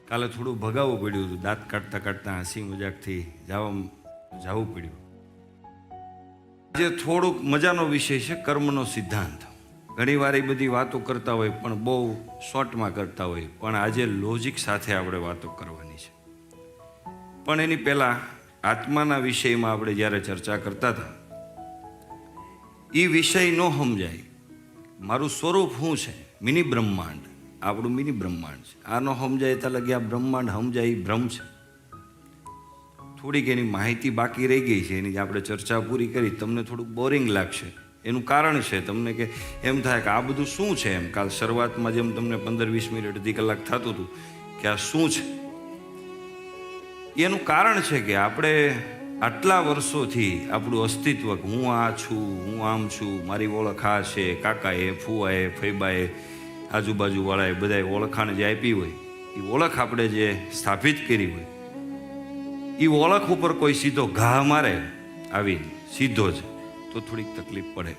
કાલે થોડું ભગાવવું પડ્યું હતું, દાંત કાઢતા કાઢતા હસી મજાકથી જવું પડ્યું. આજે થોડુંક મજાનો વિષય છે કર્મનો સિદ્ધાંત. ઘણી વાર એ બધી વાતો કરતા હોય પણ બહુ શોર્ટમાં કરતા હોય, પણ આજે લોજિક સાથે આપણે વાતો કરવાની છે. પણ એની પહેલાં આત્માના વિષયમાં આપણે જ્યારે ચર્ચા કરતા હતા, એ વિષય ન સમજાય. મારું સ્વરૂપ શું છે? મિની બ્રહ્માંડ, આપણું મિની બ્રહ્માંડ છે. આ ન સમજાય ત્યાં લગી આ બ્રહ્માંડ સમજાય એ ભ્રમ છે. થોડીક એની માહિતી બાકી રહી ગઈ છે, એની આપણે ચર્ચા પૂરી કરી. તમને થોડુંક બોરિંગ લાગશે, એનું કારણ છે તમને કે એમ થાય કે આ બધું શું છે. એમ કાલ શરૂઆતમાં જેમ તમને 15-20 મિનિટ અડધી કલાક થતું હતું કે આ શું છે, એનું કારણ છે કે આપણે આટલા વર્ષોથી આપણું અસ્તિત્વ, હું આ છું, હું આમ છું, મારી ઓળખ આ છે, કાકાએ, ફુવાએ, ફૈબાએ, આજુબાજુવાળાએ બધાએ ઓળખાણ જે આપી હોય, એ ઓળખ આપણે જે સ્થાપિત કરી હોય, એ ઓળખ ઉપર કોઈ સીધો ઘા મારે આવીને સીધો જ, તો થોડીક તકલીફ પડે,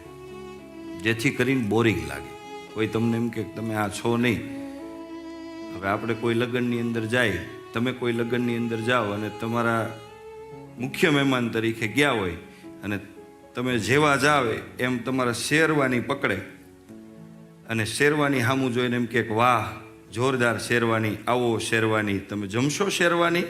જેથી કરીને બોરિંગ લાગે. કોઈ તમને એમ કે તમે આ છો નહીં. હવે આપણે કોઈ લગ્નની અંદર જાય, તમે કોઈ લગ્નની અંદર જાઓ અને તમારા મુખ્ય મહેમાન તરીકે ગયા હોય અને તમે જેવા જાવ એમ તમારા શેરવાની પકડે અને શેરવાની સામું જોઈને એમ કે વાહ જોરદાર શેરવાની, આવો શેરવાની, તમે જમશો શેરવાની?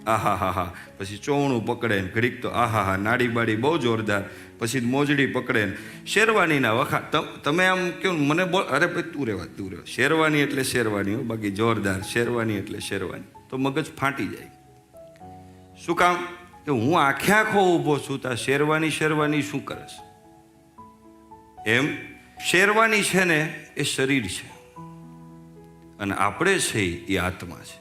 આહા હા હા. પછી ચોવણું પકડે ને ઘડીક તો આહા હા, નાડી બાડી બહુ જોરદાર. પછી મોજડી પકડે ને શેરવાનીના વખા તમે આમ કેવું મને બોલ, અરે ભાઈ તું રહેવા. શેરવાની એટલે શેરવાની હો, બાકી જોરદાર શેરવાની એટલે શેરવાની. તો મગજ ફાટી જાય. શું કામ? કે હું આખે આખો ઊભો છું તો શેરવાની શું કરે છે? એમ શેરવાની છે ને એ શરીર છે અને આપણે છે એ આત્મા છે.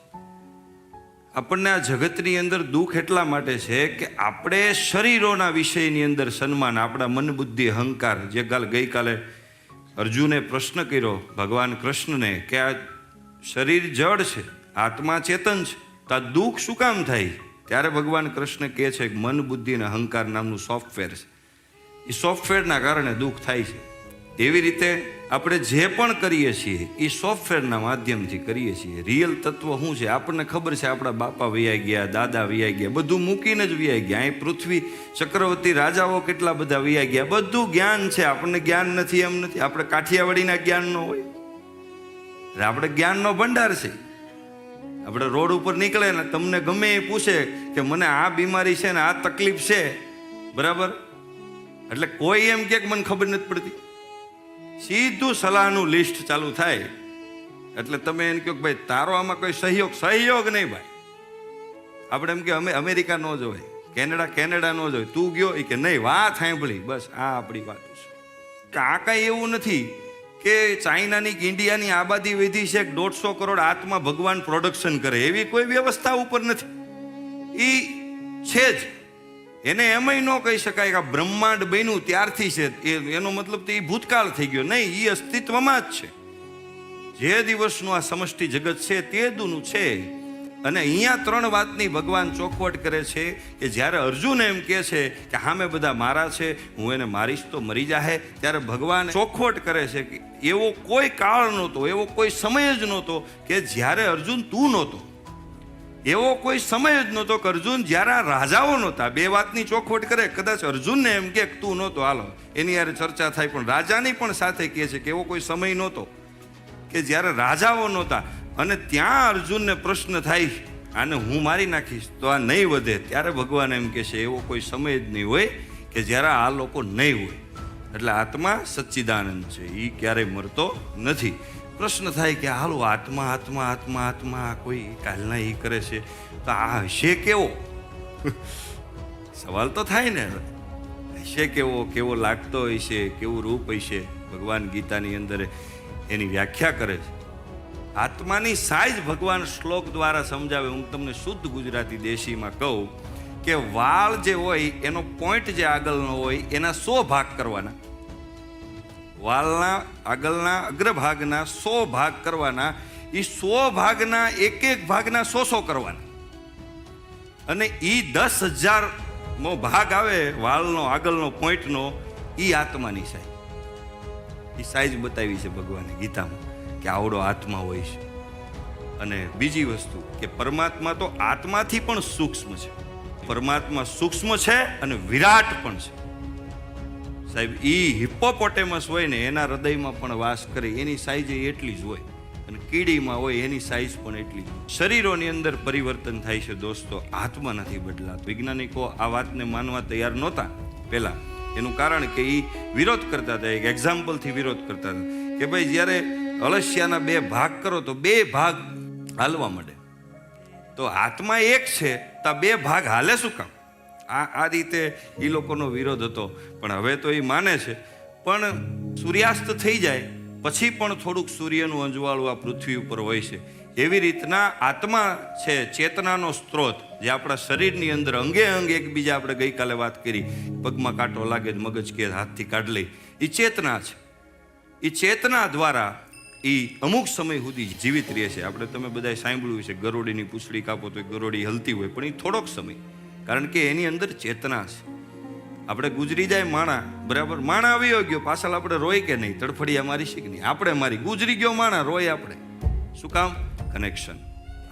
આપણને આ જગતની અંદર દુઃખ એટલા માટે છે કે આપણે શરીરોના વિષયની અંદર સન્માન, આપણા મન બુદ્ધિ અહંકાર, જે ગઈકાલે અર્જુને પ્રશ્ન કર્યો ભગવાન કૃષ્ણને કે આ શરીર જડ છે, આત્મા ચેતન છે, તો આ દુઃખ શું કામ થાય? ત્યારે ભગવાન કૃષ્ણ કહે છે કે મન બુદ્ધિ અને અહંકાર નામનું સોફ્ટવેર છે, એ સોફ્ટવેરના કારણે દુઃખ થાય છે. એવી રીતે આપણે જે પણ કરીએ છીએ એ સોફ્ટવેરના માધ્યમથી કરીએ છીએ. રિયલ તત્વ શું છે આપણને ખબર છે. આપણા બાપા વૈયા ગયા, દાદા વૈયા ગયા, બધું મૂકીને જ વૈયા ગયા. અહીં પૃથ્વી ચક્રવર્તી રાજાઓ કેટલા બધા વૈયા ગયા. બધું જ્ઞાન છે, આપણને જ્ઞાન નથી એમ નથી. આપણે કાઠિયાવાડીના જ્ઞાન ન હોય, આપણે જ્ઞાનનો ભંડાર છે. આપણે રોડ ઉપર નીકળે ને તમને ગમે એ પૂછે કે મને આ બીમારી છે ને આ તકલીફ છે, બરાબર, એટલે કોઈ એમ કે મને ખબર નથી પડતી, સીધું સલાહનું લિસ્ટ ચાલુ થાય. એટલે તમે એમ કહો કે ભાઈ તારો આમાં કોઈ સહયોગ નહીં ભાઈ. આપણે એમ કે અમે અમેરિકા ન જોવાય, કેનેડા ન જોવાય, તું ગયો એ કે નહીં, વાત સાંભળી, બસ આ આપણી વાત છે. કે આ કાંઈ એવું નથી કે ચાઇનાની કે ઇન્ડિયાની આબાદી વધી છે, 150 કરોડ આત્મા ભગવાન પ્રોડક્શન કરે, એવી કોઈ વ્યવસ્થા ઉપર નથી. એ છે જ. એને એમાંય ન કહી શકાય કે આ બ્રહ્માંડ બન્યું ત્યારથી છે, એનો મતલબ તો એ ભૂતકાળ થઈ ગયો. નહીં, એ અસ્તિત્વમાં જ છે. જે દિવસનું આ સમષ્ટિ જગત છે તે દુનું છે. અને અહીંયા 3 વાતની ભગવાન ચોખવટ કરે છે કે જ્યારે અર્જુન એમ કહે છે કે સામે બધા મારા છે, હું એને મારીશ તો મરી જાહે, ત્યારે ભગવાન ચોખવટ કરે છે કે એવો કોઈ કાળ નહોતો, એવો કોઈ સમય જ નહોતો કે જ્યારે અર્જુન તું નહોતો. એવો કોઈ સમય જ નહોતો કે અર્જુન જ્યારે આ રાજાઓ નહોતા. 2 વાતની ચોખવટ કરે. કદાચ અર્જુનને એમ કે તું નહોતો, હાલો એની યારે ચર્ચા થાય, પણ રાજાની પણ સાથે કહે છે કે એવો કોઈ સમય નહોતો કે જ્યારે રાજાઓ નહોતા. અને ત્યાં અર્જુનને પ્રશ્ન થાય આને હું મારી નાખીશ તો આ નહીં વધે, ત્યારે ભગવાન એમ કહે છે એવો કોઈ સમય જ નહીં હોય કે જ્યારે આ લોકો નહીં હોય. એટલે આત્મા સચ્ચિદાનંદ છે, એ ક્યારેય મરતો નથી. પ્રશ્ન થાય કે હાલો આત્મા આત્મા આત્મા આત્મા કોઈ કાલના એ કરે છે તો આ હશે કેવો? સવાલ તો થાય ને, હશે કેવો? કેવો લાગતો હશે, કેવું રૂપ હશે? ભગવાન ગીતાની અંદર એની વ્યાખ્યા કરે છે. આત્માની સાઈઝ ભગવાન શ્લોક દ્વારા સમજાવે. હું તમને શુદ્ધ ગુજરાતી દેશીમાં કહું કે વાળ જે હોય એનો પોઈન્ટ જે આગળનો હોય એના 100 ભાગ કરવાના, વાળના આગળના અગ્રભાગના 100 ભાગ કરવાના. એ 100 ભાગના એક ભાગના 100 કરવાના. અને એ 10,000મો ભાગ આવે વાળનો આગળનો પોઈન્ટનો, એ આત્માની સાઈઝ. એ સાઈઝ બતાવી છે ભગવાને ગીતામાં કે આવડો આત્મા હોય છે. અને બીજી વસ્તુ કે પરમાત્મા તો આત્માથી પણ સૂક્ષ્મ છે. પરમાત્મા સૂક્ષ્મ છે અને વિરાટ પણ છે. સાહેબ, એ હિપ્પોપોટેમસ હોય ને એના હૃદયમાં પણ વાસ કરે, એની સાઈઝ એટલી જ હોય, અને કીડીમાં હોય એની સાઈઝ પણ એટલી જ. શરીરોની અંદર પરિવર્તન થાય છે દોસ્તો, આત્મા નથી બદલાતો. વૈજ્ઞાનિકો આ વાતને માનવા તૈયાર નહોતા પહેલા. એનું કારણ કે એ વિરોધ કરતા હતા, એક એક્ઝામ્પલથી વિરોધ કરતા હતા કે ભાઈ જ્યારે અળસિયાના 2 ભાગ કરો તો 2 ભાગ હાલવા માંડે, તો આત્મા એક છે તો 2 ભાગ હાલે શું કામ? આ રીતે એ લોકોનો વિરોધ હતો. પણ હવે તો એ માને છે, પણ સૂર્યાસ્ત થઈ જાય પછી પણ થોડુંક સૂર્યનું અંજવાળું આ પૃથ્વી ઉપર હોય છે. એવી રીતના આત્મા છે ચેતનાનો સ્ત્રોત, જે આપણા શરીરની અંદર અંગે અંગ એકબીજા, આપણે ગઈકાલે વાત કરી, પગમાં કાંટો લાગે મગજ કે હાથથી કાઢ લઈ, એ ચેતના છે. એ ચેતના દ્વારા એ અમુક સમય સુધી જીવિત રહે છે. આપણે તમે બધાએ સાંભળ્યું છે, ગરોડીની પૂંછડી કાપો તો ગરોડી હલતી હોય, પણ એ થોડોક સમય, કારણ કે એની અંદર ચેતના છે. આપણે ગુજરી જાય માણા, બરાબર, માણા આવ્યો ગયો, પાછળ આપણે રોય કે નહીં? તડફડિયા મારી છે કે નહીં? આપણે મારી, ગુજરી ગયો માણા, રોય આપણે. શું કામ? કનેક્શન.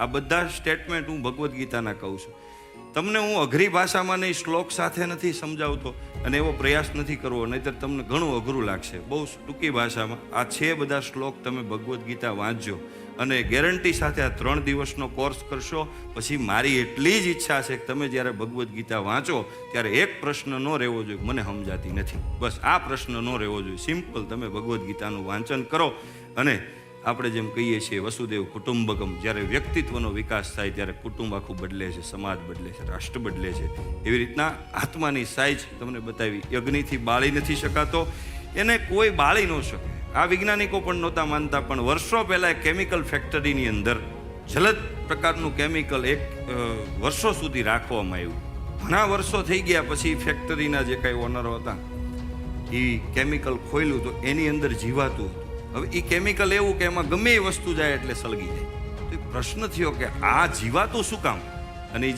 આ બધા સ્ટેટમેન્ટ હું ભગવદ્ ગીતાના કહું છું. તમને હું અઘરી ભાષામાં નહીં, શ્લોક સાથે નથી સમજાવતો, અને એવો પ્રયાસ નથી કરવો, નહીંતર તમને ઘણું અઘરું લાગશે. બહુ ટૂંકી ભાષામાં આ છે બધા શ્લોક, તમે ભગવદ્ ગીતા વાંચજો, અને ગેરંટી સાથે આ 3 દિવસનો કોર્સ કરશો. પછી મારી એટલી જ ઈચ્છા છે કે તમે જ્યારે ભગવદ્ ગીતા વાંચો ત્યારે એક પ્રશ્ન ન રહેવો જોઈએ, મને સમજાતી નથી, બસ આ પ્રશ્ન ન રહેવો જોઈએ. સિમ્પલ તમે ભગવદ્ ગીતાનું વાંચન કરો, અને આપણે જેમ કહીએ છીએ વસુદેવ કુટુંબકમ, જ્યારે વ્યક્તિત્વનો વિકાસ થાય ત્યારે કુટુંબ આખું બદલે છે, સમાજ બદલે છે, રાષ્ટ્ર બદલે છે. એવી રીતના આત્માની સાઈઝ તમને બતાવી. અગ્નિથી બાળી નથી શકાતો, એને કોઈ બાળી ન શકે. આ વૈજ્ઞાનિકો પણ નહોતા માનતા, પણ વર્ષો પહેલાં કેમિકલ ફેક્ટરીની અંદર જલદ પ્રકારનું કેમિકલ વર્ષો સુધી રાખવામાં આવ્યું. ઘણા વર્ષો થઈ ગયા પછી ફેક્ટરીના જે કાંઈ ઓનરો હતા એ કેમિકલ ખોલ્યું તો એની અંદર જીવાતું હતું. હવે એ કેમિકલ એવું કે એમાં ગમે એ વસ્તુ જાય એટલે સળગી જાય. તો પ્રશ્ન થયો કે આ જીવાતું શું કામ? અને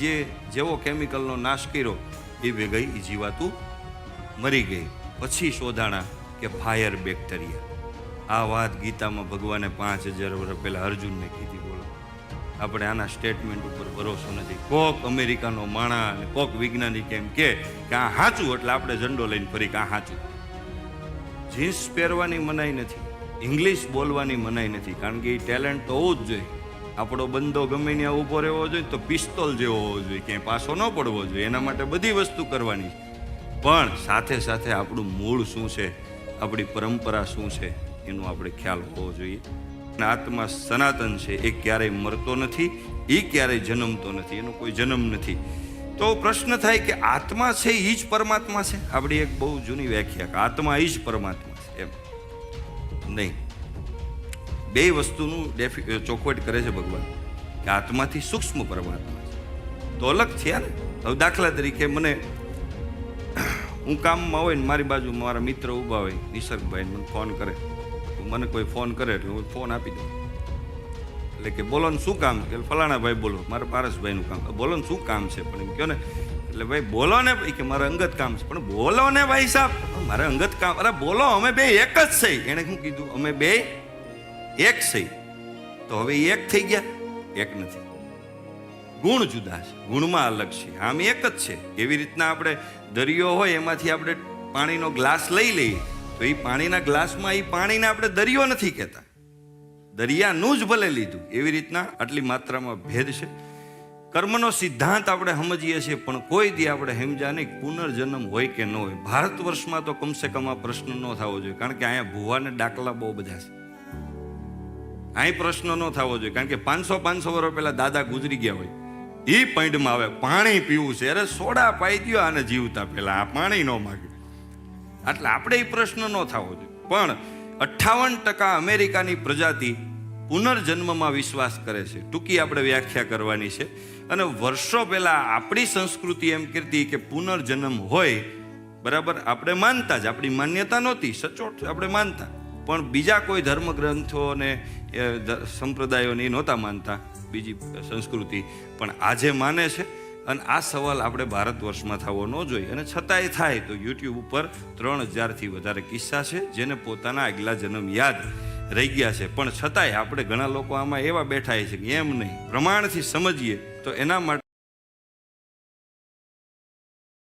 જેવો કેમિકલનો નાશ કર્યો એ ભેગઈ એ જીવાતું મરી ગઈ. પછી શોધાણા કે ફાયર બેક્ટેરિયા. આ વાત ગીતામાં ભગવાને 5000 વર્ષ પહેલા અર્જુનને કીધી. બોલો, આપણે આના સ્ટેટમેન્ટ ઉપર ભરોસો નથી. કોક અમેરિકાનો માણા અને કોક વૈજ્ઞાનિક એમ કે આ સાચું, એટલે આપણે ઝંડો લઈને ફરી કે આ સાચું. જીન્સ પહેરવાની મનાઈ નથી, ઇંગ્લિશ બોલવાની મનાઈ નથી, કારણ કે એ ટેલેન્ટ તો હોવું જ જોઈએ. આપણો બંદો ગમે ત્યાં ઊભો રહેવો જોઈએ તો પિસ્તોલ જેવો હોવો જોઈએ, ક્યાંય પાછો ન પડવો જોઈએ. એના માટે બધી વસ્તુ કરવાની, પણ સાથે સાથે આપણું મૂળ શું છે, આપણી પરંપરા શું છે, એનો આપણે ખ્યાલ હોવો જોઈએ. આત્મા સનાતન છે, એ ક્યારેય મરતો નથી, એ ક્યારેય જન્મતો નથી, એનો કોઈ જન્મ નથી. તો પ્રશ્ન થાય કે આત્મા છે એ જ પરમાત્મા છે? આપણી એક બહુ જૂની વ્યાખ્યા કે આત્મા એ જ પરમાત્મા છે, એમ નહીં. 2 વસ્તુનું ચોખવટ કરે છે ભગવાન, કે આત્માથી સૂક્ષ્મ પરમાત્મા છે, તો અલગ થયા ને. હવે દાખલા તરીકે હું કામમાં હોય ને મારી બાજુ મારા મિત્ર ઊભા હોય, નિસર્ગભાઈ, મને ફોન કરે, મને કોઈ ફોન કરે એટલે હું ફોન આપી દઉં. એટલે કે બોલો ને શું કામ? કે ફલાણા ભાઈ બોલો, મારા પારસભાઈનું કામ. બોલો ને શું કામ છે? પણ એમ કહો ને, એટલે ભાઈ બોલો ને ભાઈ, કે મારા અંગત કામ છે. પણ બોલો ને ભાઈ સાહેબ, મારા અંગત કામ. અરે બોલો, અમે 2 એક જ છે. એણે શું કીધું? અમે 2 એક છે. તો હવે એક થઈ ગયા? એક નથી. ગુણ જુદા છે, ગુણમાં અલગ છે, આમ એક જ છે. એવી રીતના આપણે દરિયો હોય, એમાંથી આપણે પાણીનો ગ્લાસ લઈ લઈએ તો એ પાણીના ગ્લાસમાં એ પાણીને આપણે દરિયો નથી કહેતા, દરિયાનું જ ભલે લીધું. એવી રીતના આટલી માત્રામાં ભેદ છે. કર્મનો સિદ્ધાંત આપણે સમજીએ છીએ, પણ કોઈ દી આપણે સમજ્યા નહીં પુનર્જન્મ હોય કે ન હોય. ભારત વર્ષમાં તો કમસે કમ આ પ્રશ્ન ન થવો જોઈએ, કારણ કે અહીંયા ભૂવાને ડાકલા બહુ બધા છે. અહીં પ્રશ્ન ન થવો જોઈએ, કારણ કે 500 વર્ષ પહેલા દાદા ગુજરી ગયા હોય, એ પૈંડમાં આવે પાણી પીવું છે, અરે સોડા પાઈ દો આને જીવતા પહેલા, આ પાણી ન માગ્યું. એટલે આપણે એ પ્રશ્ન ન થવો જોઈએ. પણ 58% અમેરિકાની પ્રજાતિ પુનર્જન્મમાં વિશ્વાસ કરે છે. ટૂંકી આપણે વ્યાખ્યા કરવાની છે. અને વર્ષો પહેલા આપણી સંસ્કૃતિ એમ કહેતી કે પુનર્જન્મ હોય, બરાબર, આપણે માનતા જ, આપણી માન્યતા નહોતી, સચોટ આપણે માનતા, પણ બીજા કોઈ ધર્મગ્રંથો અને સંપ્રદાયોને નહોતા માનતા, બીજી સંસ્કૃતિ. પણ આજે માને છે. અને આ સવાલ આપણે ભારત વર્ષમાં થવો ન જોઈએ. અને છતાંય થાય તો યુટ્યુબ ઉપર 3000થી વધારે કિસ્સા છે જેને પોતાના આગલા જન્મ યાદ. રહી ગયા છે. પણ છતાંય આપણે ઘણા લોકો આમાં એવા બેઠા છે કે એમ નહીં, પ્રમાણથી સમજીએ તો એના માટે